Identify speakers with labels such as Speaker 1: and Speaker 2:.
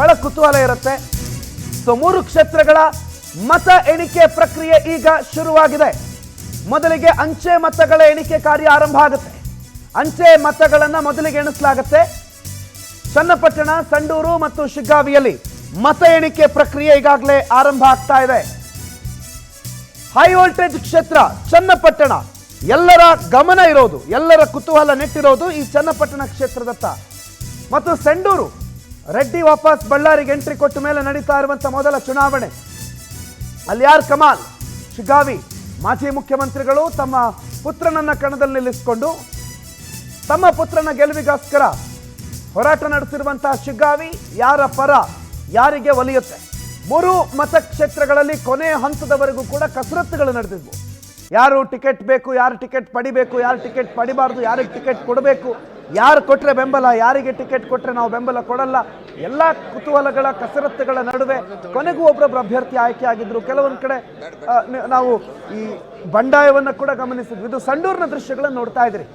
Speaker 1: ಬಹಳ ಕುತೂಹಲ ಇರುತ್ತೆ. ಸೊ 3 ಕ್ಷೇತ್ರಗಳ ಮತ ಎಣಿಕೆ ಪ್ರಕ್ರಿಯೆ ಈಗ ಶುರುವಾಗಿದೆ. ಮೊದಲಿಗೆ ಅಂಚೆ ಮತಗಳ ಎಣಿಕೆ ಕಾರ್ಯ ಆರಂಭ ಆಗುತ್ತೆ. ಅಂಚೆ ಮತಗಳನ್ನ ಮೊದಲಿಗೆ ಎಣಿಸಲಾಗುತ್ತೆ. ಚನ್ನಪಟ್ಟಣ, ಸಂಡೂರು ಮತ್ತು ಶಿಗ್ಗಾವಿಯಲ್ಲಿ ಮತ ಎಣಿಕೆ ಪ್ರಕ್ರಿಯೆ ಈಗಾಗಲೇ ಆರಂಭ ಆಗ್ತಾ ಇದೆ. ಹೈ ವೋಲ್ಟೇಜ್ ಕ್ಷೇತ್ರ ಚನ್ನಪಟ್ಟಣ, ಎಲ್ಲರ ಗಮನ ಇರೋದು, ಎಲ್ಲರ ಕುತೂಹಲ ನೆಟ್ಟಿರೋದು ಈ ಚನ್ನಪಟ್ಟಣ ಕ್ಷೇತ್ರದತ್ತ. ಮತ್ತು ಸಂಡೂರು, ರೆಡ್ಡಿ ವಾಪಸ್ ಬಳ್ಳಾರಿಗೆ ಎಂಟ್ರಿ ಕೊಟ್ಟ ಮೇಲೆ ನಡೀತಾ ಇರುವಂತಹ ಮೊದಲ ಚುನಾವಣೆ. ಅಲ್ಲಿ ಯಾರ್ ಕಮಾಲ್? ಶಿಗ್ಗಾವಿ ಮಾಜಿ ಮುಖ್ಯಮಂತ್ರಿಗಳು ತಮ್ಮ ಪುತ್ರನನ್ನ ಕಣದಲ್ಲಿ ನಿಲ್ಲಿಸಿಕೊಂಡು ತಮ್ಮ ಪುತ್ರನ ಗೆಲುವಿಗೋಸ್ಕರ ಹೋರಾಟ ನಡೆಸಿರುವಂತಹ ಶಿಗ್ಗಾವಿ ಯಾರ ಪರ, ಯಾರಿಗೆ ಒಲಿಯುತ್ತೆ? 3 ಮತಕ್ಷೇತ್ರಗಳಲ್ಲಿ ಕೊನೆ ಹಂತದವರೆಗೂ ಕೂಡ ಕಸರತ್ತುಗಳು ನಡೆದಿದ್ವು. ಯಾರು ಟಿಕೆಟ್ ಬೇಕು, ಯಾರು ಟಿಕೆಟ್ ಪಡಿಬೇಕು, ಯಾರು ಟಿಕೆಟ್ ಪಡಿಬಾರ್ದು, ಯಾರಿಗೆ ಟಿಕೆಟ್ ಕೊಡಬೇಕು, ಯಾರು ಕೊಟ್ಟರೆ ಬೆಂಬಲ, ಯಾರಿಗೆ ಟಿಕೆಟ್ ಕೊಟ್ಟರೆ ನಾವು ಬೆಂಬಲ ಕೊಡಲ್ಲ, ಎಲ್ಲ ಕುತೂಹಲಗಳ ಕಸರತ್ತುಗಳ ನಡುವೆ ಕೊನೆಗೂ ಒಬ್ಬರೊಬ್ಬರು ಅಭ್ಯರ್ಥಿ ಆಯ್ಕೆ ಆಗಿದ್ರು. ಕೆಲವೊಂದು ಕಡೆ ನಾವು ಈ ಬಂಡಾಯವನ್ನು ಕೂಡ ಗಮನಿಸಿದ್ವಿ. ಇದು ಸಂಡೂರಿನ ದೃಶ್ಯಗಳನ್ನು ನೋಡ್ತಾ ಇದ್ರಿ.